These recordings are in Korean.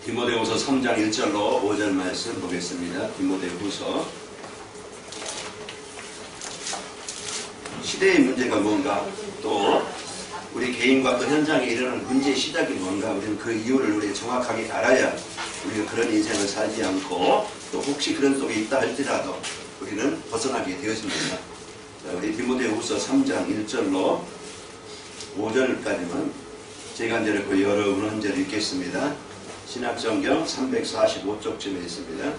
디모데후서 3장 1절로 5절 말씀 보겠습니다. 디모데후서. 시대의 문제가 뭔가, 또 우리 개인과 또 현장에 일어나는 문제의 시작이 뭔가, 우리는 그 이유를 우리 정확하게 알아야 우리가 그런 인생을 살지 않고, 또 혹시 그런 속에 있다 할지라도 우리는 벗어나게 되어집니다. 자, 우리 디모데후서 3장 1절로 5절까지는 제가 이제 그 여러 문헌제를 읽겠습니다. 신약성경 345쪽쯤에 있습니다.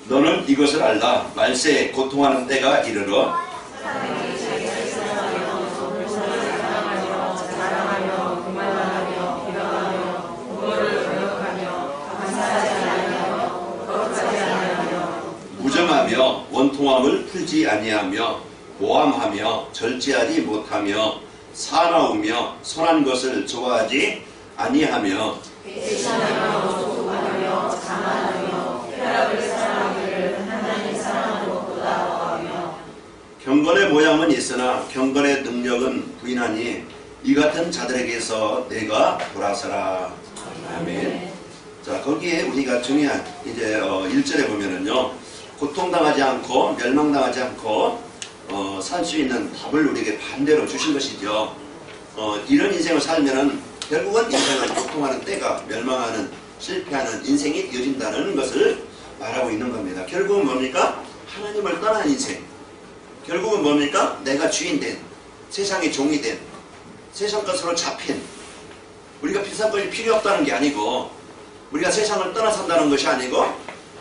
너는 이것을 알라. 말세에 고통하는 때가 이르러 무정하며 원통함을 풀지 아니하며 모함하며 절제하지 못하며 사나우며 선한 것을 좋아하지 아니하며 배신하며 조종하며 자만하며 쾌락을 사랑하기를 하나님 사랑하는 것보다 더하며 경건의 모양은 있으나 경건의 능력은 부인하니 이 같은 자들에게서 내가 돌아서라. 아멘. 자, 거기에 우리가 중요한 이제 1절에 보면은요, 고통당하지 않고 멸망당하지 않고 살 수 있는 답을 우리에게 반대로 주신 것이죠. 이런 인생을 살면은 결국은 인생은 고통하는 때가, 멸망하는, 실패하는 인생이 이어진다는 것을 말하고 있는 겁니다. 결국은 뭡니까? 하나님을 떠난 인생. 결국은 뭡니까? 내가 주인 된, 세상의 종이 된, 세상 것으로 잡힌, 우리가 비싼 것이 필요 없다는 게 아니고, 우리가 세상을 떠나 산다는 것이 아니고,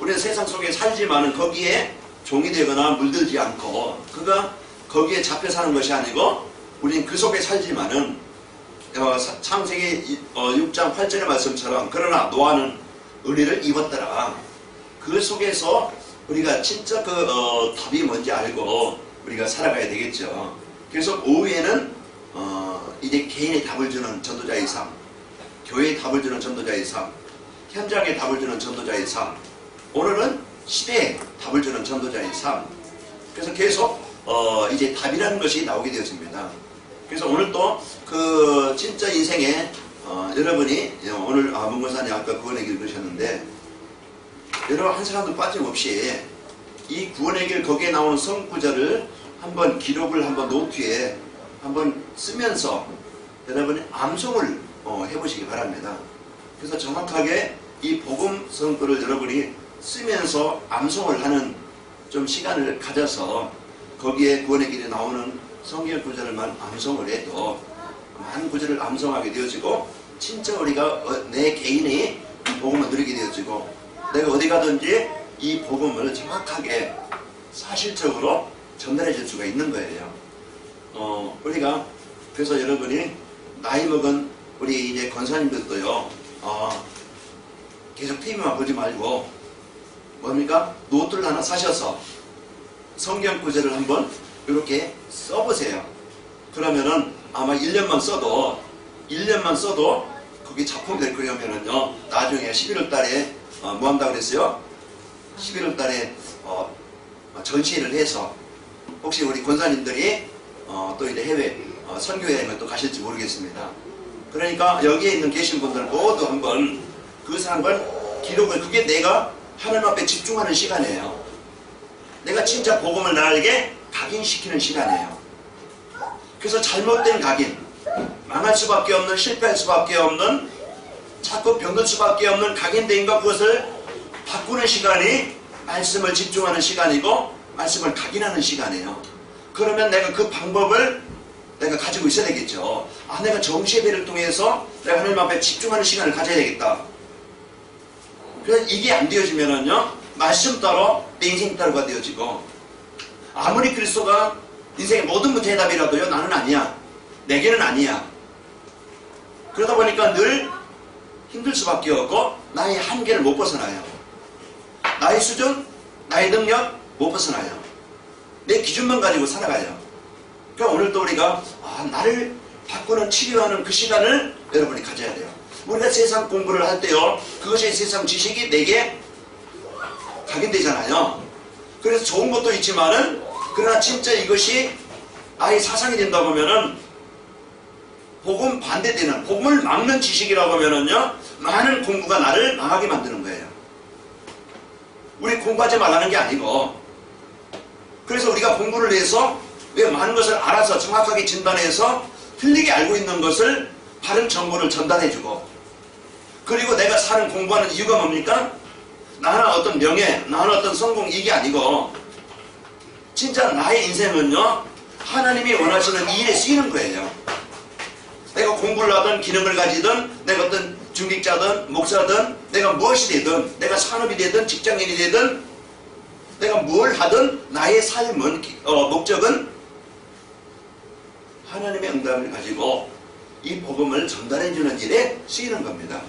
우리는 세상 속에 살지만은 거기에 종이 되거나 물들지 않고, 그가 거기에 잡혀 사는 것이 아니고, 우리는 그 속에 살지만은 창세기 6장 8절의 말씀처럼, 그러나 노아는 은혜를 입었더라. 그 속에서 우리가 진짜 그 답이 뭔지 알고 우리가 살아가야 되겠죠. 그래서 오후에는 이제 개인의 답을 주는 전도자의 삶, 교회의 답을 주는 전도자의 삶, 현장에 답을 주는 전도자의 삶, 오늘은 시대에 답을 주는 전도자의 삶. 그래서 계속 이제 답이라는 것이 나오게 되었습니다. 그래서 오늘 또 그 진짜 인생에 여러분이 오늘 문건사님 아까 구원의 길 그러셨는데, 여러분 한 사람도 빠짐없이 이 구원의 길 거기에 나오는 성구절을 한번 기록을 한번 노트에 한번 쓰면서 여러분이 암송을 해보시기 바랍니다. 그래서 정확하게 이 복음 성구를 여러분이 쓰면서 암송을 하는 좀 시간을 가져서 거기에 구원의 길에 나오는 성경 구절만 암송을 해도 많은 구절을 암송하게 되어지고, 진짜 우리가 내 개인이 이 복음을 누리게 되어지고, 내가 어디 가든지 이 복음을 정확하게 사실적으로 전달해 줄 수가 있는 거예요. 우리가 그래서 여러분이 나이 먹은 우리 이제 권사님들도요, 계속 TV만 보지 말고 뭡니까? 노트를 하나 사셔서 성경 구절을 한번 이렇게 써보세요. 그러면은 아마 1년만 써도 거기 작품이 될 거냐면은요, 나중에 11월 달에 뭐 한다고 그랬어요? 11월 달에 전시회를 해서, 혹시 우리 권사님들이 또 이제 해외 선교여행을 또 가실지 모르겠습니다. 그러니까 여기에 있는 계신 분들 모두 한번 그 사람을 기록을, 그게 내가 하나님 앞에 집중하는 시간이에요. 내가 진짜 복음을 나에게 각인시키는 시간이에요. 그래서 잘못된 각인, 망할 수밖에 없는, 실패할 수밖에 없는, 자꾸 병들 수밖에 없는 각인된과 그것을 바꾸는 시간이 말씀을 집중하는 시간이고, 말씀을 각인하는 시간이에요. 그러면 내가 그 방법을 내가 가지고 있어야 되겠죠. 내가 정시예배를 통해서 내가 하나님 앞에 집중하는 시간을 가져야 되겠다. 그래서 이게 안 되어지면은요, 말씀 따로 내 인생 따로가 되어지고, 아무리 그리스도가 인생의 모든 문제 해답이라도요, 나는 아니야, 내게는 아니야. 그러다 보니까 늘 힘들 수밖에 없고, 나의 한계를 못 벗어나요. 나의 수준, 나의 능력 못 벗어나요. 내 기준만 가지고 살아가요. 그러니까 오늘 또 우리가 나를 바꾸는, 치료하는 그 시간을 여러분이 가져야 돼요. 우리가 세상 공부를 할 때요, 그것이 세상 지식이 내게 각인되잖아요. 그래서 좋은 것도 있지만은, 그러나 진짜 이것이 나의 사상이 된다 보면은 복음 반대되는, 복음을 막는 지식이라고 하면은요, 많은 공부가 나를 망하게 만드는 거예요. 우리 공부하지 말라는 게 아니고, 그래서 우리가 공부를 해서 왜 많은 것을 알아서 정확하게 진단해서 틀리게 알고 있는 것을 바른 정보를 전달해주고, 그리고 내가 사는 공부하는 이유가 뭡니까? 나는 어떤 명예, 나는 어떤 성공, 이게 아니고 진짜 나의 인생은요, 하나님이 원하시는 이 일에 쓰이는 거예요. 내가 공부를 하든 기능을 가지든 내가 어떤 중직자든 목사든 내가 무엇이 되든 내가 산업이 되든 직장인이 되든 내가 뭘 하든 나의 삶은 목적은 하나님의 응답을 가지고 이 복음을 전달해주는 일에 쓰이는 겁니다.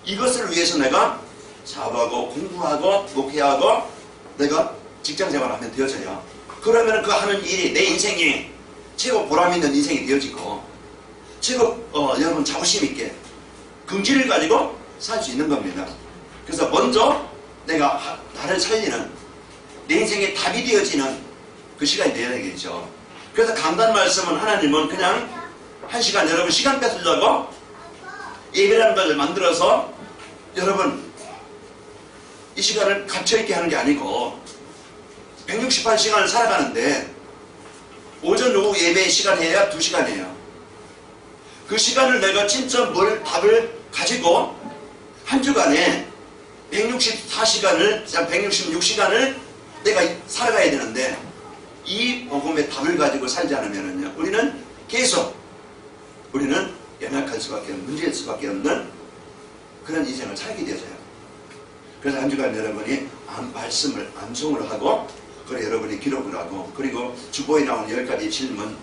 이것을 위해서 내가 사업하고 공부하고 목회하고 내가 직장생활하면 되어져요. 그러면 그 하는 일이 내 인생이 최고 보람있는 인생이 되어지고 최고 여러분 자부심 있게 긍지를 가지고 살 수 있는 겁니다. 그래서 먼저 내가 나를 살리는 내 인생의 답이 되어지는 그 시간이 되어야 되겠죠. 그래서 강단 말씀은 하나님은 그냥 한 시간 여러분 시간 뺏으려고 예배라는 것을 만들어서 여러분 이 시간을 갇혀있게 하는 게 아니고 168시간을 살아가는데 오전 오후 예배 시간 해야 2시간이에요. 그 시간을 내가 진짜 뭘 답을 가지고 한 주간에 164시간을 166시간을 내가 살아가야 되는데 이 복음의 답을 가지고 살지 않으면요 우리는 계속 우리는 연약할 수밖에 없는, 문제일 수밖에 없는 그런 인생을 살게 되어져요. 그래서 한 주간 여러분이 말씀을 암송을 하고 그리고 여러분이 기록을 하고 그리고 주보에 나온 10가지 질문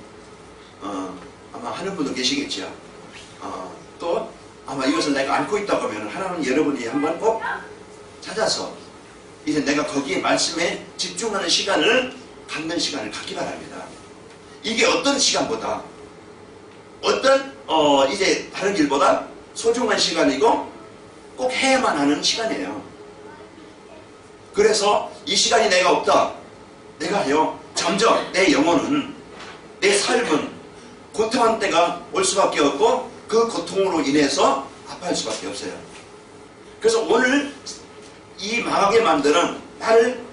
아마 하는 분도 계시겠죠. 또 아마 이것을 내가 안고 있다고 하면 하나는 여러분이 한번 꼭 찾아서 이제 내가 거기에 말씀에 집중하는 시간을 갖는 시간을 갖기 바랍니다. 이게 어떤 시간보다 어떤 이제 다른 일보다 소중한 시간이고 꼭 해야만 하는 시간이에요. 그래서 이 시간이 내가 없다. 내가요 점점 내 영혼은 내 삶은 고통한 때가 올 수밖에 없고 그 고통으로 인해서 아파할 수밖에 없어요. 그래서 오늘 이 망하게 만드는 나를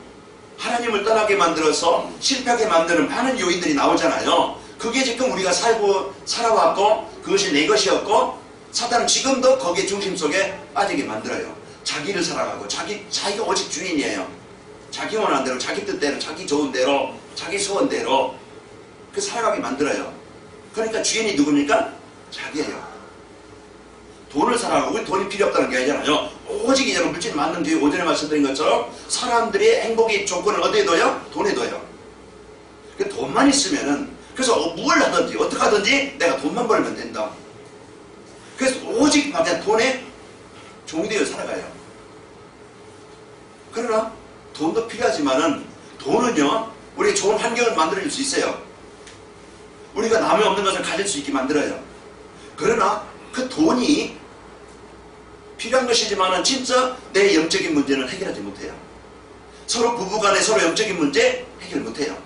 하나님을 떠나게 만들어서 실패하게 만드는 많은 요인들이 나오잖아요. 그게 지금 우리가 살아왔고 그것이 내 것이었고 사탄은 지금도 거기에 중심 속에 빠지게 만들어요. 자기를 살아가고 자기가 오직 주인이에요. 자기 원하는 대로 자기 뜻대로 자기 좋은 대로 자기 소원대로 그 살아가게 만들어요. 그러니까 주인이 누굽니까? 자기예요. 돈을 살아가고 돈이 필요 없다는 게 아니잖아요. 오직 이제 물질 만든 뒤에 오전에 말씀드린 것처럼 사람들의 행복의 조건을 어디에 둬요? 돈에 둬요. 그 돈만 있으면은 그래서 뭘 하든지 어떻게 하든지 내가 돈만 벌면 된다. 그래서 오직 그냥 돈에 종이 되어 살아가요. 그러나 돈도 필요하지만은 돈은요 우리 좋은 환경을 만들어줄 수 있어요. 우리가 남의 없는 것을 가질 수 있게 만들어요. 그러나 그 돈이 필요한 것이지만은 진짜 내 영적인 문제는 해결하지 못해요. 서로 부부간에 서로 영적인 문제 해결 못해요.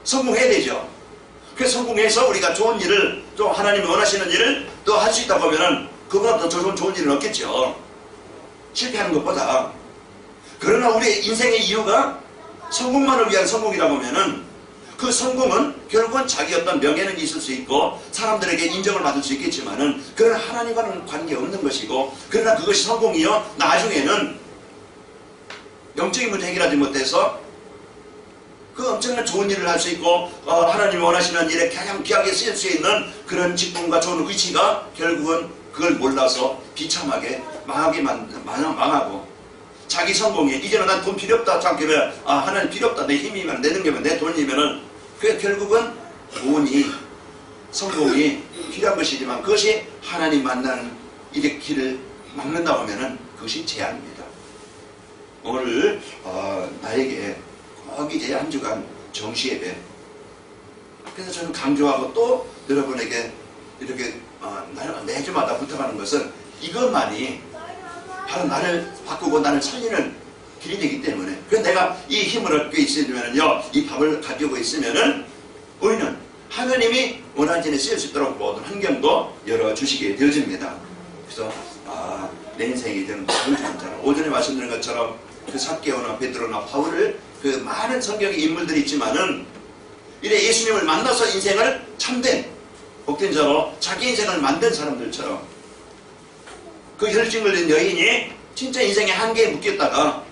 성공해야 되죠. 그래서 성공해서 우리가 좋은 일을 또 하나님이 원하시는 일을 또 할 수 있다고 하면은 그보다 더 좋은 일은 없겠죠. 실패하는 것보다. 그러나 우리의 인생의 이유가 성공만을 위한 성공이라고 하면은 그 성공은 결국은 자기 어떤 명예는 있을 수 있고 사람들에게 인정을 받을 수 있겠지만은 그런 하나님과는 관계없는 것이고 그러나 그것이 성공이요 나중에는 영적인 문제 해결하지 못해서 그 엄청난 좋은 일을 할 수 있고 하나님이 원하시는 일에 가장 귀하게 쓰일 수 있는 그런 직분과 좋은 위치가 결국은 그걸 몰라서 비참하게 망하고 자기 성공이 이제는 난 돈 필요 없다 생각하면 하나님 필요 없다 내 힘이면 내 능력이면 내 돈이면은 그게 결국은 돈이 성공이 필요한 것이지만 그것이 하나님 만나는 일의 길을 막는다고 하면은 그것이 재앙입니다. 오늘 나에게 꼭 이제 한 주간 정시예배 그래서 저는 강조하고 또 여러분에게 이렇게 매주마다 부탁하는 것은 이것만이 바로 나를 바꾸고 나를 살리는 길이 되기 때문에 그래서 내가 이 힘을 얻고 있으면요 이 밥을 가지고 있으면은 우리는 하나님 하나님이 원하는 데 쓰일 수 있도록 모든 환경도 열어주시게 되어집니다. 그래서 내 인생이 되는 성장한 자라. 오전에 말씀드린 것처럼 그 삭개오나 베드로나 바울을 그 많은 성경의 인물들이 있지만은 이래 예수님을 만나서 인생을 참된 복된 자로 자기 인생을 만든 사람들처럼 그 혈증을 낸 여인이 진짜 인생의 한계에 묶였다가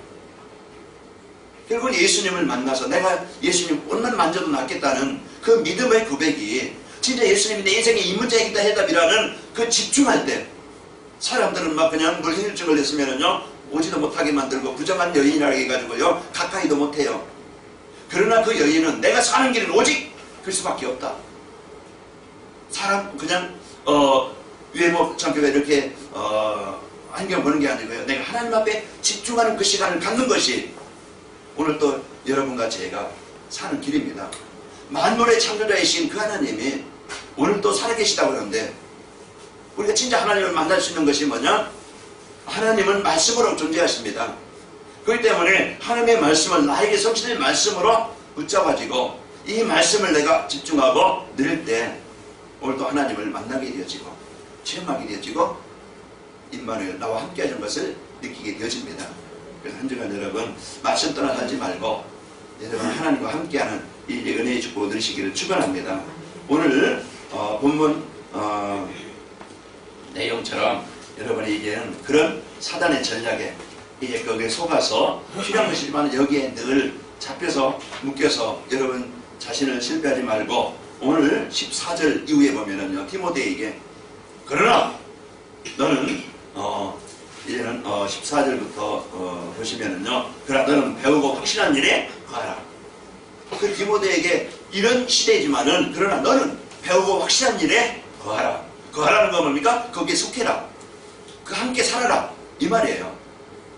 결국 예수님을 만나서 내가 예수님 옷만 만져도 낫겠다는 그 믿음의 고백이 진짜 예수님이 내 인생의 이 문제이기다 해답이라는 그 집중할 때 사람들은 막 그냥 물혈증을 냈으면은요 오지도 못하게 만들고 부정한 여인이라고 해가지고요 가까이도 못해요. 그러나 그 여인은 내가 사는 길은 오직 그리스도밖에 없다. 사람 그냥 외모 성격에 이렇게 안경 보는 게 아니고요 내가 하나님 앞에 집중하는 그 시간을 갖는 것이 오늘 또 여러분과 제가 사는 길입니다. 만물의 창조자이신 그 하나님이 오늘 또 살아계시다고 하는데 우리가 진짜 하나님을 만날 수 있는 것이 뭐냐? 하나님은 말씀으로 존재하십니다. 그렇기 때문에 하나님의 말씀을 나에게 성취될 말씀으로 붙잡아지고 이 말씀을 내가 집중하고 늘 때 오늘도 하나님을 만나게 되어지고 체험하게 되어지고 임마누엘 나와 함께 하는 것을 느끼게 되어집니다. 그래서 한 주간 여러분 말씀 떠나 살지 말고 여러분 하나님과 함께하는 이 은혜의 축복을 누리시기를 축원합니다. 오늘 본문 내용처럼 여러분이 이제는 그런 사단의 전략에 이제 거기에 속아서 필요한 것이지만 여기에 늘 잡혀서 묶여서 여러분 자신을 실패하지 말고 오늘 14절 이후에 보면은요 디모데에게 그러나 너는 이제는 14절부터 보시면은요 그러나 너는 배우고 확실한 일에 거하라. 그 디모데에게 이런 시대지만은 그러나 너는 배우고 확실한 일에 거하라. 거하라는 건 뭡니까? 거기에 속해라. 그 함께 살아라. 이 말이에요.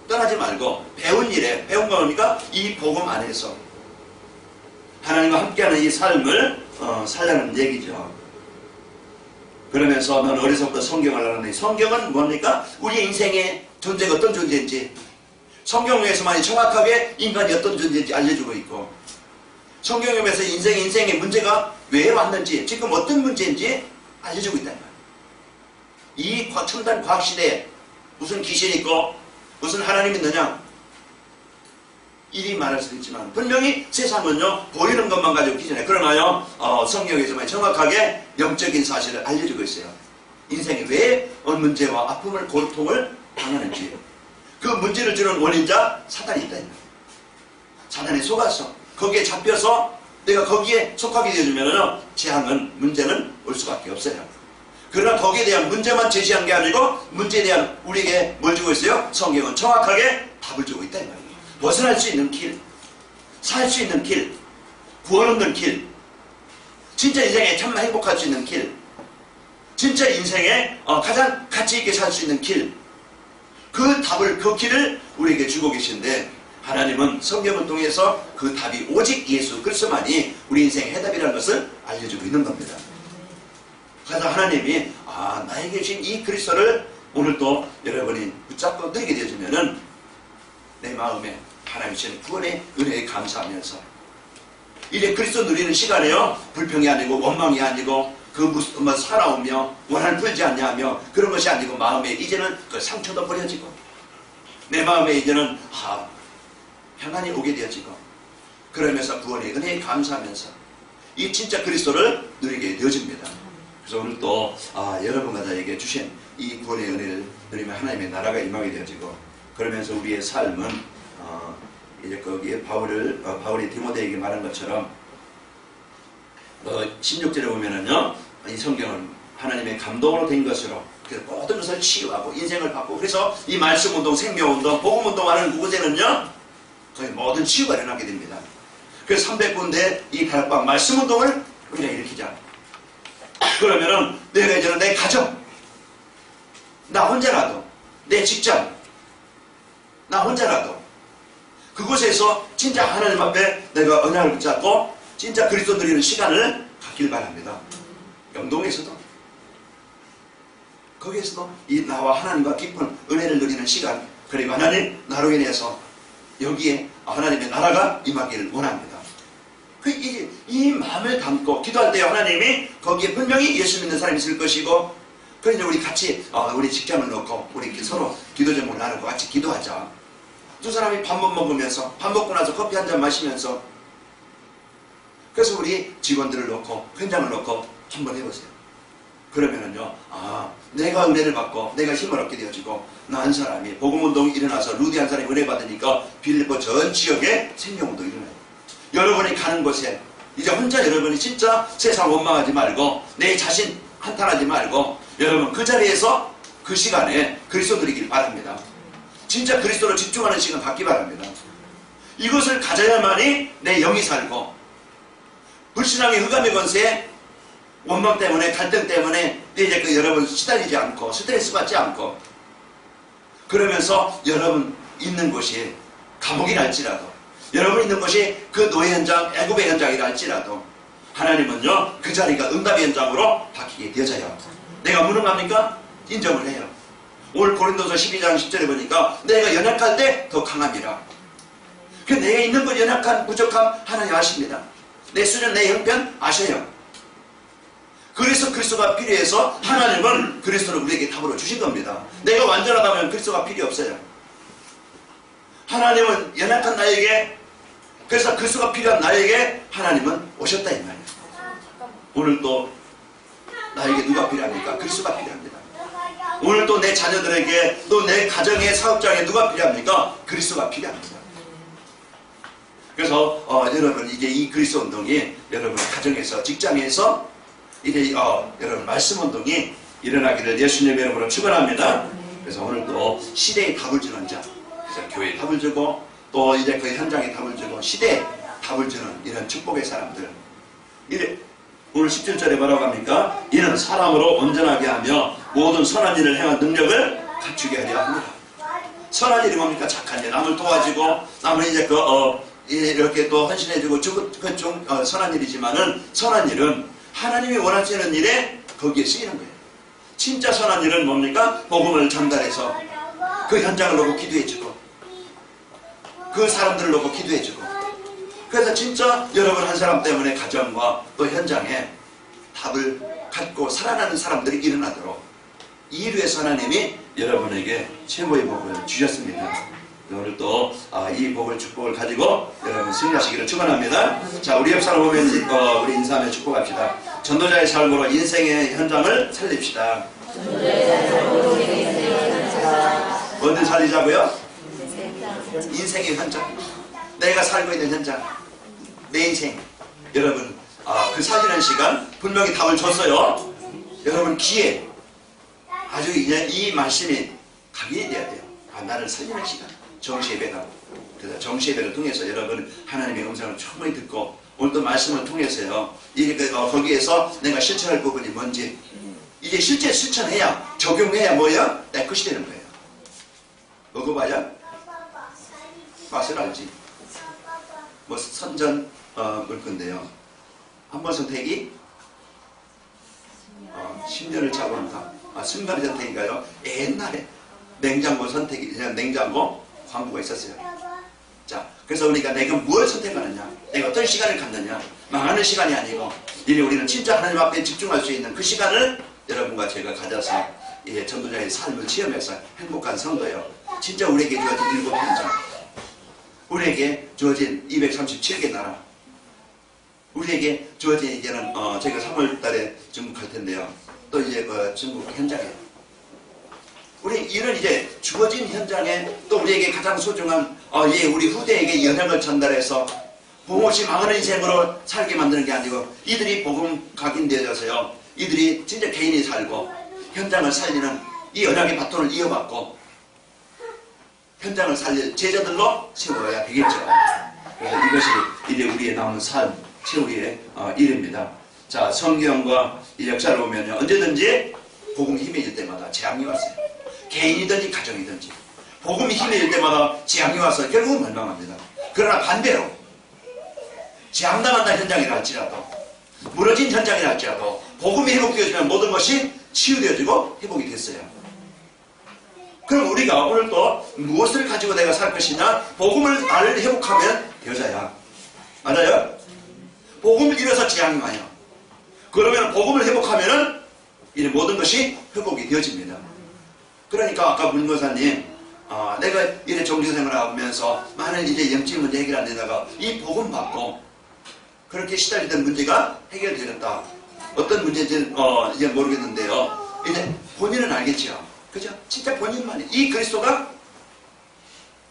떠나지 말고 배운 일에 배운 건 뭡니까? 이 복음 안에서 하나님과 함께하는 이 삶을 살라는 얘기죠. 그러면서 넌 어려서부터 성경을 알았는데 성경은 뭡니까? 우리 인생의 존재가 어떤 존재인지 성경에서만이 정확하게 인간이 어떤 존재인지 알려주고 있고 성경에서 인생의 문제가 왜 왔는지 지금 어떤 문제인지 알려주고 있다는 거예요. 이 첨단 과학시대에 무슨 귀신이 있고 무슨 하나님이 있느냐 이리 말할 수도 있지만 분명히 세상은요 보이는 것만 가지고 기준해. 그러나요 성경에서만 정확하게 영적인 사실을 알려주고 있어요. 인생이 왜 문제와 아픔을 고통을 당하는지 그 문제를 주는 원인자 사단이 있다. 사단에 속아서 거기에 잡혀서 내가 거기에 속하게 되어주면 재앙은 문제는 올 수밖에 없어요. 그러나 거기에 대한 문제만 제시한 게 아니고 문제에 대한 우리에게 뭘 주고 있어요? 성경은 정확하게 답을 주고 있다 이 말이에요. 벗어날 수 있는 길, 살 수 있는 길, 구원 얻는 길, 진짜 인생에 참만 행복할 수 있는 길, 진짜 인생에 가장 가치 있게 살 수 있는 길, 그 답을 그 길을 우리에게 주고 계신데 하나님은 성경을 통해서 그 답이 오직 예수 그리스도만이 우리 인생의 해답이라는 것을 알려주고 있는 겁니다. 그래서 하나님이 나에게 주신 이 그리스도를 오늘 또 여러분이 붙잡고 누리게 되어지면은 내 마음에 하나님 주신 구원의 은혜에 감사하면서 이제 그리스도 누리는 시간에요 불평이 아니고 원망이 아니고 그 무슨 살아오며 원한을 풀지 않냐며 그런 것이 아니고 마음에 이제는 그 상처도 버려지고 내 마음에 이제는 평안이 오게 되어지고 그러면서 구원의 은혜에 감사하면서 이 진짜 그리스도를 누리게 되어집니다. 그래서 오늘 또 여러분과 저에게 주신 이 구원의 은혜를 누리면 하나님의 나라가 임하게 되어지고 그러면서 우리의 삶은 이제 거기에 바울이 디모데에게 말한 것처럼 16절에 보면은요 이 성경은 하나님의 감동으로 된 것으로 모든 것을 치유하고 인생을 바꾸고 그래서 이 말씀운동, 생명운동, 복음운동하는 그곳에는요 거의 모든 치유가 일어나게 됩니다. 그래서 300군데 이 다락방 말씀운동을 우리가 일으키자. 그러면은 내가 이제는 내 가정, 나 혼자라도, 내 직장, 나 혼자라도 그곳에서 진짜 하나님 앞에 내가 언약을 붙잡고 진짜 그리스도 누리는 시간을 갖길 바랍니다. 영동에서도 거기에서도 이 나와 하나님과 깊은 은혜를 누리는 시간 그리고 하나님 나로 인해서 여기에 하나님의 나라가 임하기를 원합니다. 이 마음을 담고 기도할 때 하나님이 거기에 분명히 예수 믿는 사람이 있을 것이고, 그래서 우리 같이 우리 직장을 놓고 우리 서로 기도 제목을 나누고 같이 기도하자. 두 사람이 밥 먹으면서, 밥 먹고 나서 커피 한 잔 마시면서, 그래서 우리 직원들을 놓고 현장을 놓고 한번 해보세요. 그러면은요, 내가 은혜를 받고 내가 힘을 얻게 되어지고, 나 한 사람이 복음운동이 일어나서 루디 한 사람이 은혜 받으니까 빌립보 전 지역에 생명운동이 일어나요. 여러분이 가는 곳에 이제 혼자 여러분이 진짜 세상 원망하지 말고 내 자신 한탄하지 말고 여러분 그 자리에서 그 시간에 그리스도 누리길 바랍니다. 진짜 그리스도로 집중하는 시간 갖기 바랍니다. 이것을 가져야만이 내 영이 살고, 불신앙의 흑암의 권세에 원망 때문에 갈등 때문에 이제 여러분 시달리지 않고 스트레스 받지 않고, 그러면서 여러분 있는 곳이 감옥이라 할지라도, 여러분 있는 곳이 그 노예 현장, 애굽의 현장이라 할지라도 하나님은요 그 자리가 응답의 현장으로 바뀌게 되어져요. 내가 무능합니까? 인정을 해요. 오늘 고린도서 12장 10절에 보니까 내가 연약할 때 더 강함이라. 그 내가 있는 것 연약한 부족함 하나님 아십니다. 내 수준 내 형편 아셔요. 그래서 그리스도가 필요해서 하나님은 그리스도를 우리에게 답으로 주신 겁니다. 내가 완전하다면 그리스도가 필요 없어요. 하나님은 연약한 나에게, 그래서 그리스도가 필요한 나에게 하나님은 오셨다 이 말이에요. 오늘 또 나에게 누가 필요합니까? 그리스도가 필요합니다. 오늘 또 내 자녀들에게, 또 내 가정의 사업장에 누가 필요합니까? 그리스도가 필요합니다. 그래서 여러분 이제 이 그리스도 운동이 여러분 가정에서, 직장에서 이제 여러분 말씀 운동이 일어나기를 예수님의 이름으로 축원합니다. 그래서 오늘 또 시대에 답을 주는 자, 그래서 교회에 답을 주고 또 이제 그 현장에 답을 주고 시대에 답을 주는 이런 축복의 사람들. 이래 오늘 17절에 뭐라고 합니까? 이는 사람으로 온전하게 하며 모든 선한 일을 행한 능력을 갖추게 하려 합니다. 선한 일이 뭡니까? 착한 일, 남을 도와주고 남을 이제 이렇게 또 헌신해주고 좀 선한 일이지만은, 선한 일은 하나님이 원하시는 일에 거기에 쓰이는 거예요. 진짜 선한 일은 뭡니까? 복음을 전달해서 그 현장을 놓고 기도해주고 그 사람들을 놓고 기도해주고, 그래서 진짜 여러분 한 사람 때문에 가정과 또 현장에 답을 갖고 살아나는 사람들이 일어나도록 이를 위해서 하나님이 여러분에게 최고의 복을 주셨습니다. 오늘 또 이 복을, 축복을 가지고 여러분 승리하시기를 축원합니다. 자, 우리 옆 사람 보면 우리 인사하며 축복합시다. 전도자의 삶으로 인생의 현장을 살립시다. 어디 살리자고요? 인생의 현장. 내가 살고 있는 현장, 내 인생. 여러분 그 살리는 시간 분명히 답을 줬어요. 여러분 기회, 아주 이제 이 말씀이 각인돼야 돼요. 나를 살리는 시간, 정시예배다. 그래서 정시예배를 통해서 여러분 하나님의 음성을 충분히 듣고 오늘 또 말씀을 통해서요, 거기에서 내가 실천할 부분이 뭔지 이제 실제 실천해야, 적용해야 뭐야? 내 것이 되는 거예요. 먹어봐야 맛을 알지. 뭐 선전 물 건데요. 한 번 선택이 10년을 차고한다. 순간의 선택인가요? 옛날에 냉장고 선택이, 냉장고 광고가 있었어요. 자, 그래서 우리가 내가 무엇을 선택하느냐, 내가 어떤 시간을 갖느냐, 망하는 시간이 아니고 이제 우리는 진짜 하나님 앞에 집중할 수 있는 그 시간을 여러분과 제가 가져서 전도자의 삶을 체험해서 행복한 성도요, 진짜 우리에게 주어진 일곱 현장, 우리에게 주어진 237개 나라, 우리에게 주어진 이제는 저희가 3월달에 중국 갈 텐데요. 또 이제 중국 현장에 우리 이런 이제 주어진 현장에 또 우리에게 가장 소중한 우리 후대에게 영향을 전달해서 복음없이 망하는 인생으로 살게 만드는 게 아니고 이들이 복음 각인되어져서요, 이들이 진짜 개인이 살고 현장을 살리는 이 언약의 바톤을 이어받고 현장을 살릴 제자들로 세워야 되겠죠. 이것이 이제 우리의 남은 삶 최후의 일입니다. 자, 성경과 이 역사를 보면요, 언제든지 복음이 힘해질 때마다 재앙이 왔어요. 개인이든지 가정이든지 복음이 힘해질 때마다 재앙이 와서 결국은 멸망합니다. 그러나 반대로 재앙당한다 현장이라 할지라도, 무너진 현장이라 할지라도 복음이 회복되어지면 모든 것이 치유되어지고 회복이 됐어요. 그럼 우리가 오늘 또 무엇을 가지고 내가 살 것이냐? 복음을 나를 회복하면 여자야. 맞아요? 복음을 잃어서 재앙이 와요. 그러면 복음을 회복하면은 이 모든 것이 회복이 되어집니다. 그러니까 아까 문고사님, 내가 이래 종교생활을 하면서 많은 이제 영적 문제 해결 안 되다가 이 복음 받고 그렇게 시달리던 문제가 해결되었다. 어떤 문제인지는 이제 모르겠는데요. 이제 본인은 알겠죠. 그죠? 진짜 본인만이 이 그리스도가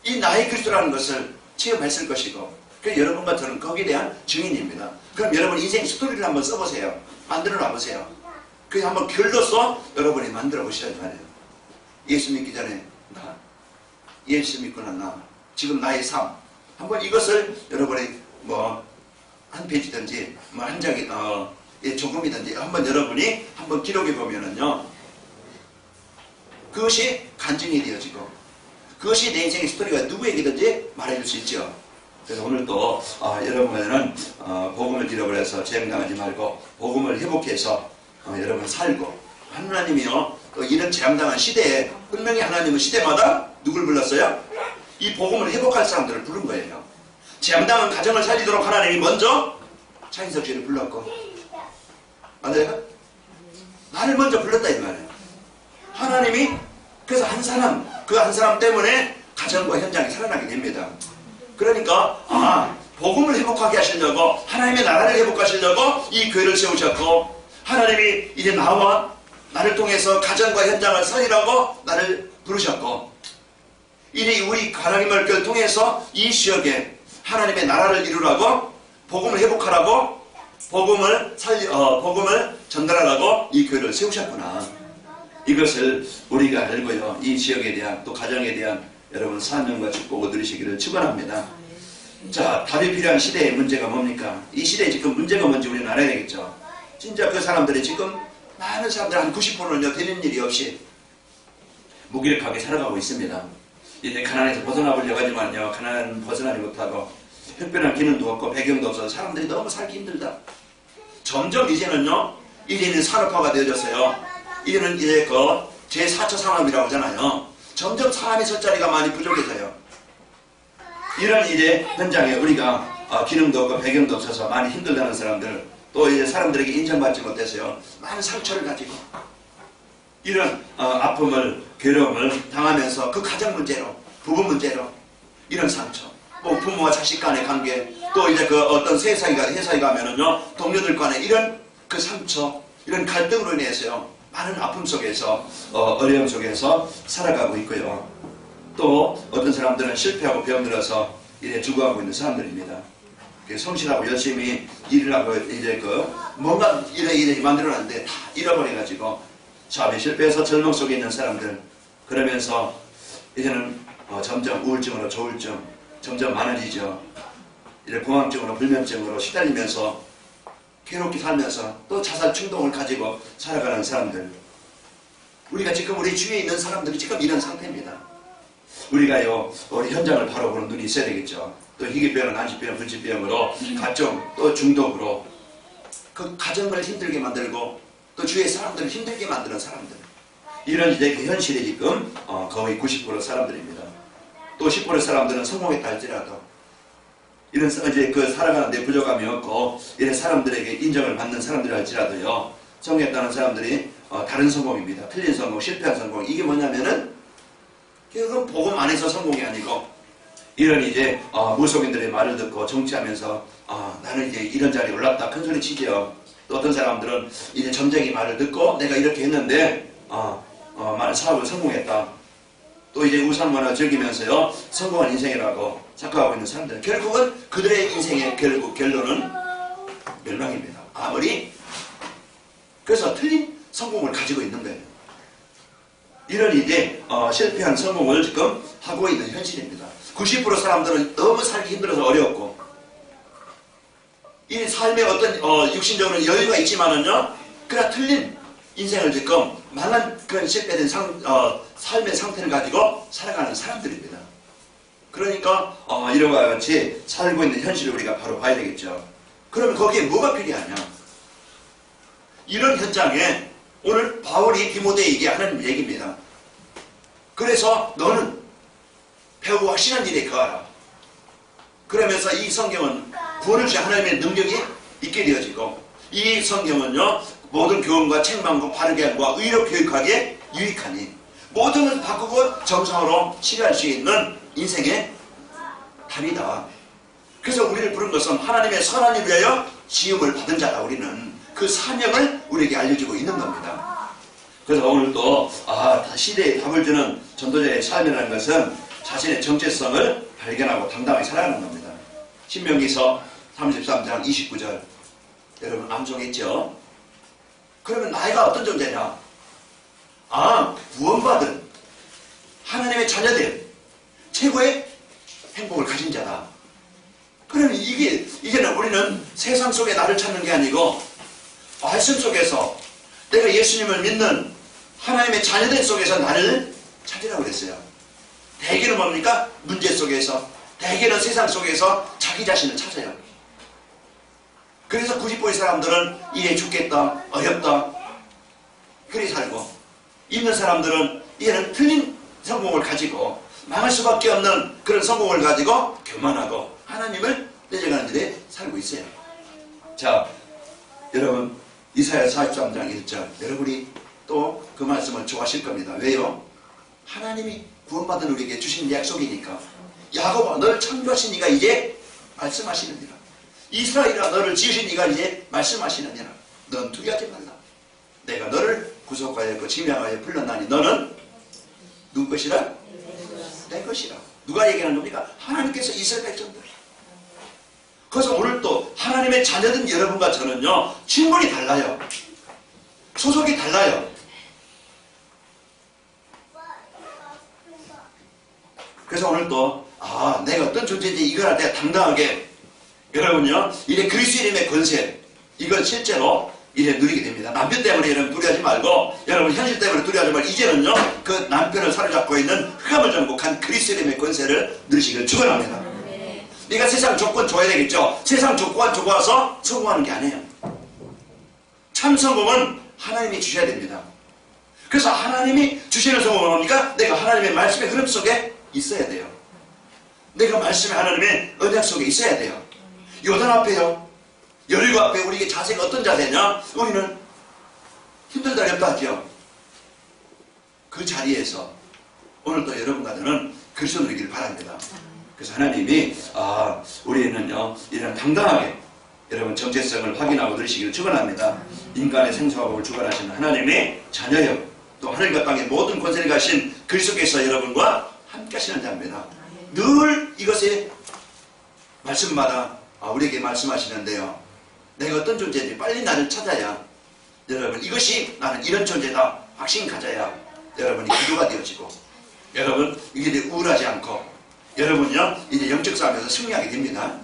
이 나의 그리스도라는 것을 체험했을 것이고, 그래서 여러분과 저는 거기에 대한 증인입니다. 그럼 여러분 인생 스토리를 한번 써보세요. 만들어 놔보세요. 그래서 한번 결로서 여러분이 만들어 보시라는 말이에요. 예수 믿기 전에 나, 예수 믿고 난 나, 지금 나의 삶. 한번 이것을 여러분이 뭐 한 페이지든지 뭐 한 장이 조금이든지 한번 여러분이 한번 기록해 보면은요, 그것이 간증이 되어지고 그것이 내 인생의 스토리가 누구에게든지 말해줄 수 있죠. 그래서 오늘 또 여러분은 복음을 잃어버려서 재앙당하지 말고 복음을 회복해서 여러분 살고, 하나님이요 이런 재앙당한 시대에 분명히 하나님은 시대마다 누굴 불렀어요? 이 복음을 회복할 사람들을 부른 거예요. 재앙당한 가정을 살리도록 하나님이 먼저 차인석 씨를 불렀고, 맞아요? 나를 먼저 불렀다 이 말이에요. 하나님이 그래서 한 사람, 그 한 사람 때문에 가정과 현장이 살아나게 됩니다. 그러니까 복음을 회복하게 하시려고, 하나님의 나라를 회복하시려고 이 교회를 세우셨고, 하나님이 이제 나와 나를 통해서 가정과 현장을 살리라고 나를 부르셨고, 이제 우리 가랑이 멀교를 통해서 이 지역에 하나님의 나라를 이루라고, 복음을 회복하라고, 복음을 전달하라고 이 교회를 세우셨구나. 이것을 우리가 알고요, 이 지역에 대한 또 가정에 대한 여러분 사명과 축복을 누리시기를 축원합니다. 자, 답이 필요한 시대의 문제가 뭡니까? 이 시대에 지금 문제가 뭔지 우리는 알아야 되겠죠. 진짜 그 사람들이 지금 많은 사람들 한 90%는요 되는 일이 없이 무기력하게 살아가고 있습니다. 이제 가난에서 벗어나보려고 하지만요, 가난 벗어나지 못하고 특별한 기능도 없고 배경도 없어서 사람들이 너무 살기 힘들다. 점점 이제는요, 이제는 산업화가 되어졌어요. 이제는 이제 그 제4차 산업이라고 하잖아요. 점점 사람이 설 자리가 많이 부족해져요. 이런 이제 현장에 우리가 기능도 없고 배경도 없어서 많이 힘들다는 사람들, 또 이제 사람들에게 인정받지 못해서요 많은 상처를 가지고 이런 아픔을, 괴로움을 당하면서 그 가정 문제로, 부부 문제로 이런 상처, 뭐 부모와 자식 간의 관계, 또 이제 그 어떤 회사에 가면은요 동료들 간의 이런 그 상처, 이런 갈등으로 인해서요 많은 아픔 속에서 어려움 속에서 살아가고 있고요. 또 어떤 사람들은 실패하고 병들어서 이제 죽어가고 있는 사람들입니다. 성실하고 열심히 일을 하고 이제 뭔가 이래 만들어놨는데 다 잃어버려가지고 사업에 실패해서 절망 속에 있는 사람들, 그러면서 이제는 점점 우울증으로 조울증 점점 많아지죠. 이제 공황증으로 불면증으로 시달리면서 괴롭게 살면서 또 자살 충동을 가지고 살아가는 사람들, 우리가 지금 우리 주위에 있는 사람들이 지금 이런 상태입니다. 우리가요 우리 현장을 바로 보는 눈이 있어야 되겠죠. 또 희귀병은 안식병, 불치병으로 각종 또 중독으로 그 가정을 힘들게 만들고 또 주위의 사람들을 힘들게 만드는 사람들, 이런 이제 그 현실이 지금 거의 90% 사람들입니다. 또 10% 사람들은 성공했다 할지라도 이런 이제 그 살아가는 데 부족함이 없고 이런 사람들에게 인정을 받는 사람들 할지라도요, 성공했다는 사람들이 다른 성공입니다. 틀린 성공, 실패한 성공. 이게 뭐냐면은 결국은 복음 안에서 성공이 아니고 이런 이제 무속인들의 말을 듣고 정치하면서 나는 이제 이런 자리에 올랐다 큰 소리 치죠. 또 어떤 사람들은 이제 점쟁이 말을 듣고 내가 이렇게 했는데 많은 사업을 성공했다. 또 이제 우상만을 즐기면서요 성공한 인생이라고 착각하고 있는 사람들, 결국은 그들의 인생의 결론은 멸망입니다. 그래서 틀린 성공을 가지고 있는 거예요. 이런 이제 실패한 성공을 지금 하고 있는 현실입니다. 90% 사람들은 너무 살기 힘들어서 어려웠고, 이 삶에 어떤 육신적으로는 여유가 있지만은요 그러나 틀린 인생을 지금 망한 그런 실패된 삶의 상태를 가지고 살아가는 사람들입니다. 그러니까 이와 같이 살고 있는 현실을 우리가 바로 봐야 되겠죠. 그러면 거기에 뭐가 필요하냐? 이런 현장에 오늘 바울이 디모데에게 하는 얘기입니다. 그래서 너는 배우고 확신한 일에 거하라. 그러면서 이 성경은 구원을 주신 하나님의 능력이 있게 되어지고, 이 성경은요 모든 교훈과 책망과 바르게 함과 의로 교육하기에 유익하니 모든 것을 바꾸고 정상으로 치료할 수 있는 인생의 답이다. 그래서 우리를 부른 것은 하나님의 선한 일을 위하여 지음을 받은 자다. 우리는 그 사명을 우리에게 알려주고 있는 겁니다. 그래서 오늘도 시대에 답을 주는 전도자의 삶이라는 것은 자신의 정체성을 발견하고 당당하게 살아가는 겁니다. 신명기서 33장 29절 여러분 암송했죠? 그러면 나이가 어떤 존재냐? 구원받은 하나님의 자녀들 최고의 행복을 가진 자다. 그러면 이제는 우리는 세상 속에 나를 찾는 게 아니고 말씀 속에서 내가 예수님을 믿는 하나님의 자녀들 속에서 나를 찾으라고 그랬어요. 대개는 뭡니까? 문제 속에서, 대개는 세상 속에서 자기 자신을 찾아요. 그래서 90%의 사람들은 이래 죽겠다, 어렵다, 그리 살고, 있는 사람들은 이제는 틀린 성공을 가지고 망할 수밖에 없는 그런 성공을 가지고 교만하고 하나님을 내려가는 일에 살고 있어요. 자, 여러분 이사야 43장 1절 여러분이 또 그 말씀을 좋아하실 겁니다. 왜요? 하나님이 구원받은 우리에게 주신 약속이니까. 야곱아 너를 창조하신 이가 이제 말씀하시느니라. 이스라엘아 너를 지으신 이가 이제 말씀하시느니라. 넌 두려워하지 말라. 내가 너를 구속하였고 지명하여 불렀나니 너는 누구 것이라? 내 것이라. 누가 얘기하는 겁니까? 하나님께서 이스라엘 백성들. 그래서 오늘 또 하나님의 자녀된 여러분과 저는요 친분이 달라요. 소속이 달라요. 그래서 오늘 또 내가 어떤 존재인지 이걸 내가 당당하게 여러분요 이래 그리스도 이름의 권세 이걸 실제로 이래 누리게 됩니다. 남편 때문에 여러분 두려워하지 말고 여러분 현실 때문에 두려워하지 말고 이제는요 그 남편을 사로잡고 있는 흑암을 정복한 그리스도 이름의 권세를 누리시길 축원합니다. 네가 세상 조건 줘야 되겠죠. 세상 조건 줘서 성공하는 게 아니에요. 참 성공은 하나님이 주셔야 됩니다. 그래서 하나님이 주시는 성공은 뭡니까? 내가 하나님의 말씀의 흐름 속에 있어야 돼요. 내가 말씀의 하나님의 언약 속에 있어야 돼요. 요단 앞에요. 여리고 앞에 우리에게 자세가 어떤 자세냐? 우리는 힘들다 어렵다 하죠. 그 자리에서 오늘도 여러분과 저는 그리스도 누리기를 바랍니다. 그래서 하나님이 우리는요 이런 당당하게 여러분 정체성을 확인하고 누리시기를 축원합니다. 인간의 생사와 복을 주관하시는 하나님의 자녀요 또 하늘과 땅의 모든 권세를 가신 그리스도께서 여러분과 함께 하시는 자입니다. 늘 이것의 말씀마다 우리에게 말씀하시는데요. 내가 어떤 존재인지 빨리 나를 찾아야 여러분 이것이 나는 이런 존재다 확신 가져야 여러분이 기도가 되어지고 여러분 이게 우울하지 않고 여러분요 이제 영적 싸움에서 승리하게 됩니다.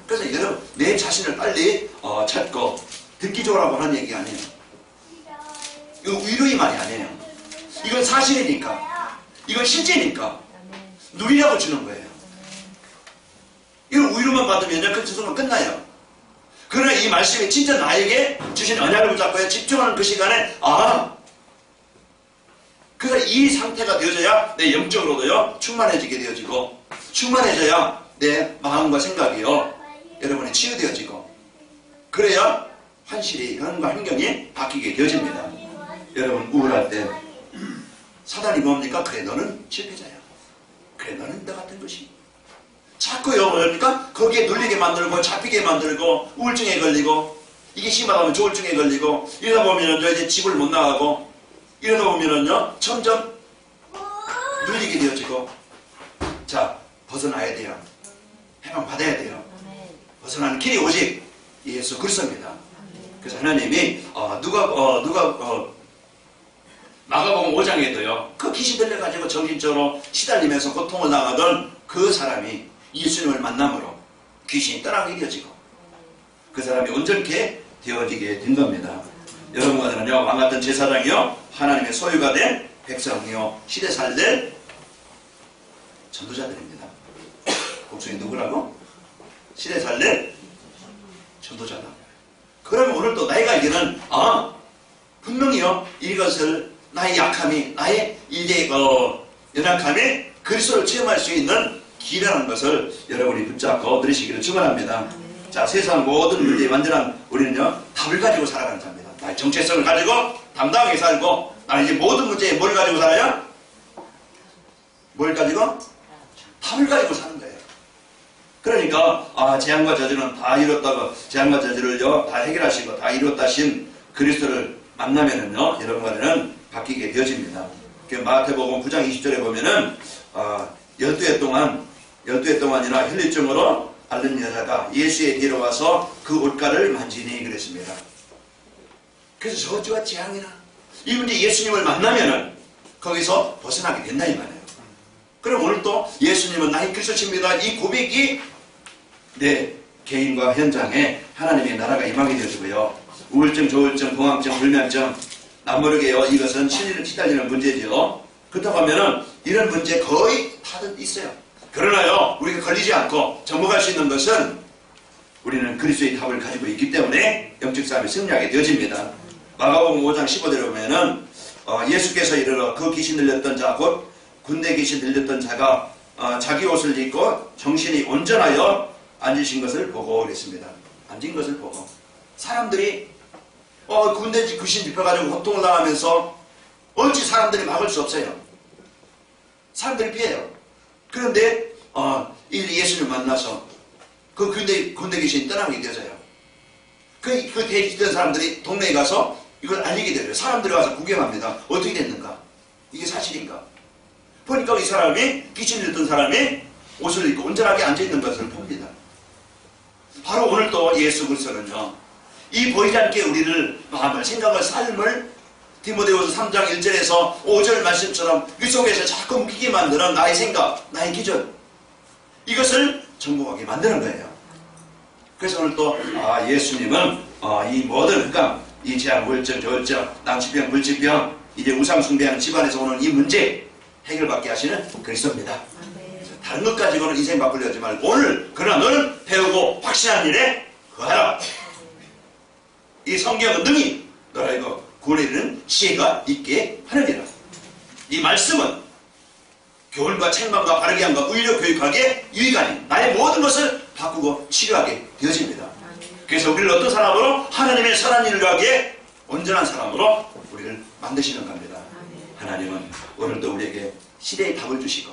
그래서 여러분 내 자신을 빨리 찾고 듣기 좋으라고 하는 얘기 아니에요. 이거 위로의 말이 아니에요. 이건 사실이니까 이건 실제니까 누리라고 주는 거예요. 이거 위로만 받으면요 그 순간 끝나요. 그러나 이 말씀이 진짜 나에게 주신 언약을 붙잡고 집중하는 그 시간에 그래서 이 상태가 되어져야 내 영적으로도요 충만해지게 되어지고 충만해져야 내 마음과 생각이요 여러분이 치유되어지고 그래야 환실이 현과 환경이 바뀌게 되어집니다. 여러분 우울할 때 사단이 뭡니까? 그래 너는 실패자야. 그래 너는 너 같은 것이 자꾸요 뭡니까? 거기에 눌리게 만들고 잡히게 만들고 우울증에 걸리고 이게 심하다면 조울증에 걸리고 이러다 보면은요 이제 집을 못 나가고 이러다 보면은요 점점 눌리게 되어지고 자 벗어나야 돼요. 해방 받아야 돼요. 벗어나는 길이 오직 예수 그리스도입니다. 그래서 하나님이 마가복음 5장에도요 그 귀신 들려가지고 정신적으로 시달리면서 고통을 당하던 그 사람이 예수님을 만남으로 귀신이 떠나게 되어지고 그 사람이 온전케 되어지게 된 겁니다. 여러분과 저는요 왕같은 제사장이요 하나님의 소유가 된 백성이요 시대 살릴 전도자들입니다. 복수이 누구라고? 시대 살릴 전도자다. 그러면 오늘 또 나이가 이제는 분명히요 이것을 나의 약함이 나의 이제 연약함이 그리스도를 체험할 수 있는 길이라는 것을 여러분이 붙잡고 들으시기를 축원합니다. 자, 세상 모든 문제에 완전한 우리는요, 답을 가지고 살아가는 자입니다. 나의 정체성을 가지고 당당하게 살고, 나는 이제 모든 문제에 뭘 가지고 살아요? 뭘 가지고? 답을 가지고 사는 거예요. 그러니까 재앙과 저주는 다 이뤘다고, 재앙과 저주를요 다 해결하시고 다 이뤘다신 그리스도를 만나면은요, 여러분과는 바뀌게 되어집니다. 마태복음 9장 20절에 보면은 12해 동안이나 혈류증으로 앓는 여자가 예수의 뒤로 와서 그 옷가를 만지니 그랬습니다. 그래서 저주와 재앙이나 이 문제 예수님을 만나면은 거기서 벗어나게 된다 이 말이에요. 그럼 오늘 또 예수님은 나의 그리스도십니다. 이 고백이 내 개인과 현장에 하나님의 나라가 임하게 되어지고요. 우울증, 조울증, 공황증, 불면증, 남모르게요. 이것은 신의를 시달리는 문제지요. 그렇다고 하면은 이런 문제 거의 다들 있어요. 그러나요, 우리가 걸리지 않고 정복할 수 있는 것은 우리는 그리스도의 답을 가지고 있기 때문에 영적 싸움에 승리하게 되어집니다. 마가복음 5장 15절에 보면은 예수께서 이르러 그 귀신 들렸던 자, 곧 군대 귀신 들렸던 자가 자기 옷을 입고 정신이 온전하여 앉으신 것을 보고 그랬습니다. 앉은 것을 보고 사람들이 군대 귀신 짚어가지고 고통을 당하면서 어찌 사람들이 막을 수 없어요. 사람들이 피해요. 그런데 예수를 만나서 그 군대 귀신이 떠나게 되어져요. 그 대에 있던 사람들이 동네에 가서 이걸 알리게 되어요. 사람들이 와서 구경합니다. 어떻게 됐는가? 이게 사실인가? 보니까 이 사람이, 귀신 들던 사람이 옷을 입고 온전하게 앉아있는 것을 봅니다. 바로 오늘 또 예수 그리스도는요, 이 보이지 않게 우리를 마음을, 생각을, 삶을 디모데후서 3장 1절에서 5절 말씀처럼 그 속에서 자꾸 묶이게 만드는 나의 생각, 나의 기준, 이것을 정복하게 만드는 거예요. 그래서 오늘 또 예수님은 이 모든 흑암, 이 재앙, 우울증, 저울증, 낭치병, 물질병, 이제 우상숭배하는 집안에서 오는 이 문제 해결받게 하시는 그리스도입니다. 다른 것 가지고는 인생 바꾸려 하지 말고 오늘 그러나 너는 배우고 확신한 일에 거하라. 이 성경은 능히 너라 이거 구원에 이르는 지혜가 있게 하느니라. 이 말씀은 교훈과 책망과 바르게 함과 의료 교육하게 유익하니 나의 모든 것을 바꾸고 치료하게 되어집니다. 그래서 우리를 어떤 사람으로? 하나님의 선한 일을 하기에 온전한 사람으로 우리를 만드시는 겁니다. 하나님은 오늘도 우리에게 시대의 답을 주시고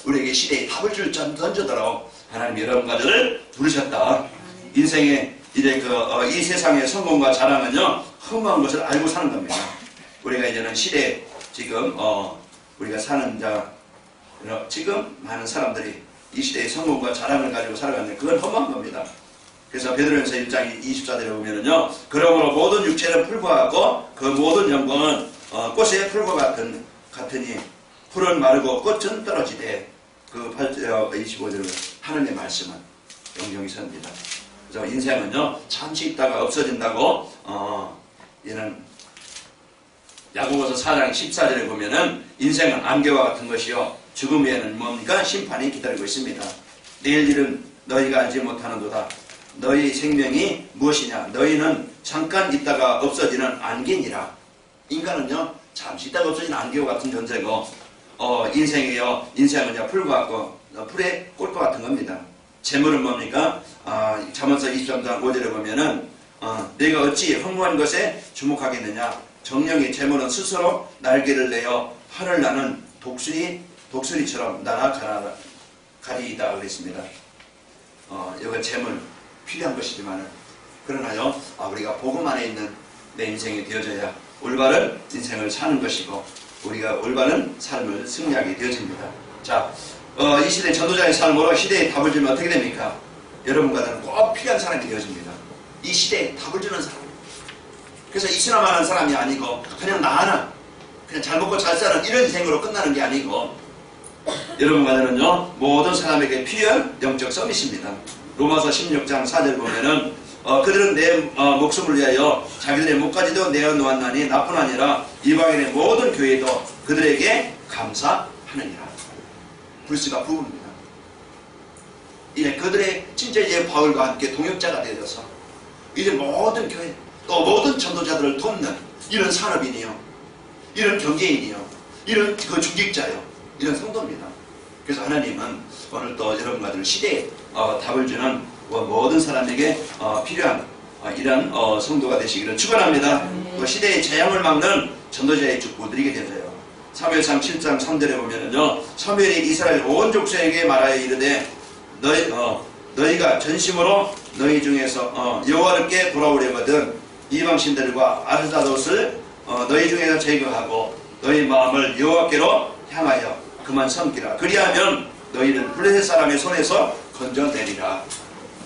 우리에게 시대의 답을 던져더라고 하나님 여러분과를 부르셨다. 인생의 이제 이 세상의 성공과 자랑은요, 허무한 것을 알고 사는 겁니다. 우리가 이제는 시대에 지금 우리가 사는 지금 많은 사람들이 이 시대의 성공과 자랑을 가지고 살아가는데 그건 허무한 겁니다. 그래서 베드로전서 1장 24절에 보면은요, 그러므로 모든 육체는 풀과하고 그 모든 영광은 꽃의 풀과 같으니 풀은 마르고 꽃은 떨어지되 그 25절은 하나님의 말씀은 영영이 섭니다. 그래서 인생은요, 잠시 있다가 없어진다고 이는 야고보서 4장 14절에 보면은 인생은 안개와 같은 것이요 죽음 후에는 뭡니까? 심판이 기다리고 있습니다. 내일 일은 너희가 알지 못하는도다. 너희 생명이 무엇이냐? 너희는 잠깐 있다가 없어지는 안개니라. 인간은요, 잠시 있다가 없어지는 안개와 같은 존재고 인생은요 풀과 같고 풀의 꽃과 같은 겁니다. 재물은 뭡니까? 잠언서 23장 5절에 보면은 내가 어찌 허무한 것에 주목하겠느냐? 정령의 재물은 스스로 날개를 내어 하늘 나는 독수리처럼 날아 가리이다 그랬습니다. 여기 재물 필요한 것이지만 그러나요, 우리가 복음 안에 있는 내 인생이 되어져야 올바른 인생을 사는 것이고 우리가 올바른 삶을 승리하게 되어집니다. 자, 이 시대 전도자의 삶으로 시대에 답을 주면 어떻게 됩니까? 여러분과 나는 꼭 필요한 사람이 되어집니다. 이 시대에 답을 주는 사람. 그래서 이스라만한 사람이 아니고 그냥 나 하나 그냥 잘 먹고 잘 사는 이런 인생으로 끝나는 게 아니고 여러분과 나는요, 모든 사람에게 필요한 영적 서밋입니다. 로마서 16장 4절 보면은 그들은 내 목숨을 위하여 자기들의 목까지도 내어놓았나니 나뿐 아니라 이방인의 모든 교회도 그들에게 감사하느니라. 불씨가 부릅니다. 이제 그들의 진짜 이제 바울과 함께 동역자가 되어서 이제 모든 교회 또 모든 전도자들을 돕는 이런 산업인이요, 이런 경제인이요, 이런 중직자요, 이런 성도입니다. 그래서 하나님은 오늘 또 여러분과들 시대에 답을 주는 모든 사람에게 필요한 이런 성도가 되시기를 축원합니다. 또 시대의 재앙을 막는 전도자의 축복 드리게 되어요. 사무엘상 7장 3절에 보면은요, 사무엘이 이스라엘 온 족속에게 말하여 이르되 너희가 전심으로 너희 중에서 여호와께 돌아오려거든 이방 신들과 아스타롯을 너희 중에서 제거하고 너희 마음을 여호와께로 향하여 그만 섬기라. 그리하면 너희는 블레셋 사람의 손에서 건져내리라.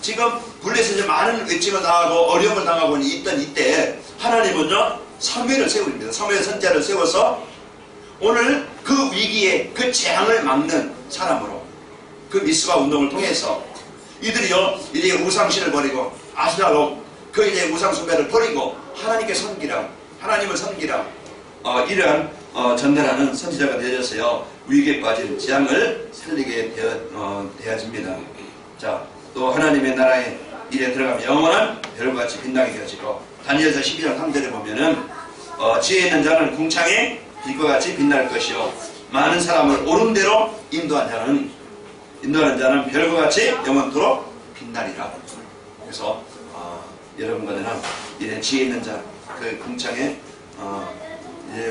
지금 블레셋에 많은 외침을 당하고 어려움을 당하고 있던 이때 하나님은요 사무엘을 세웁니다. 사무엘 선지자를 세워서 오늘 그 위기에 그 재앙을 막는 사람으로 그 미스바 운동을 통해서 이들이요 이제 우상신을 버리고 아스타롯 그 이제 우상숭배를 버리고 하나님께 섬기라, 하나님을 섬기라, 이러한 전달하는 선지자가 되어졌어요. 위기에 빠진 재앙을 살리게 되어집니다. 자, 또 하나님의 나라의 일에 들어가면 영원한 별같이 빛나게 되어지고 다니엘서 12장 3절에 보면은 지혜 있는 자는 궁창에 빛과 같이 빛날 것이요 많은 사람을 옳은 대로 인도하는 자는 별과 같이 영원토록 빛나리라. 그래서 여러분과 나는 이런 지혜 있는 자 그 궁창에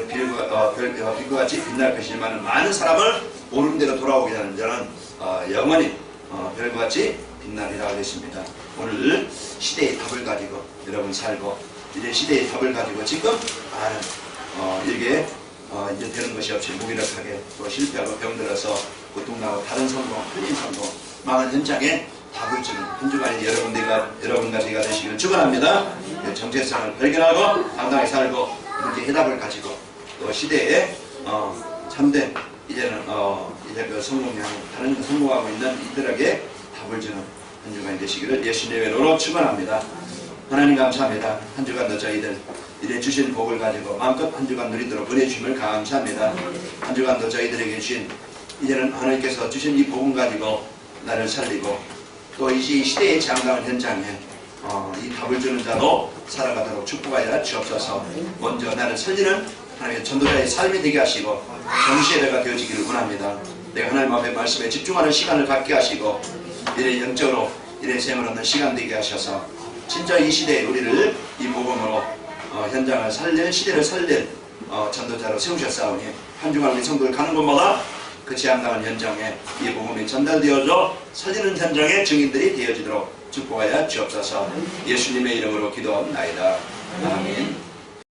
빛과 같이 빛날 것이지만 많은 사람을 옳은 대로 돌아오게 하는 자는 영원히 별과 같이 빛나리라 하겠습니다. 오늘 시대의 답을 가지고 여러분 살고 이제 시대의 답을 가지고 지금 이게 이제 되는 것이 없이 무기력하게 또 실패하고 병들어서 고통나고 다른 성공, 틀린 성공, 망한 현장에 답을 주는 한 주간이 여러분과 제가 되시기를 축원합니다. 정체성을 발견하고 당당히 살고 문제 해답을 가지고 또 시대에 참된 이제는 이제 그 성공량 다른 성공하고 있는 이들에게 답을 주는 한 주간이 되시기를 예수님의 이름으로 축원합니다. 하나님 감사합니다. 한 주간도 저희들 이래 주신 복을 가지고 마음껏 한 주간 누리도록 보내주심을 감사합니다. 한 주간도 저희들에게 주신 이제는 하나님께서 주신 이 복을 가지고 나를 살리고 또 이 시대의 장당한 현장에 이 답을 주는 자로 살아가도록 축복하여 주옵소서. 먼저 나를 살리는 하나님의 전도자의 삶이 되게 하시고 정시예배가 되어지기를 원합니다. 내가 하나님 앞에 말씀에 집중하는 시간을 갖게 하시고 이래 영적으로 이래 생을 얻는 시간 되게 하셔서 진짜 이 시대에 우리를 이 복음으로 현장을 살릴 시대를 살릴 전도자로 세우셨사오니 한 주간 우리 성도를 가는 곳마다 그 재앙당한 현장에 이 복음이 전달되어져 살리는 현장의 증인들이 되어지도록 축복하여 주옵소서. 예수님의 이름으로 기도합나이다. 아멘.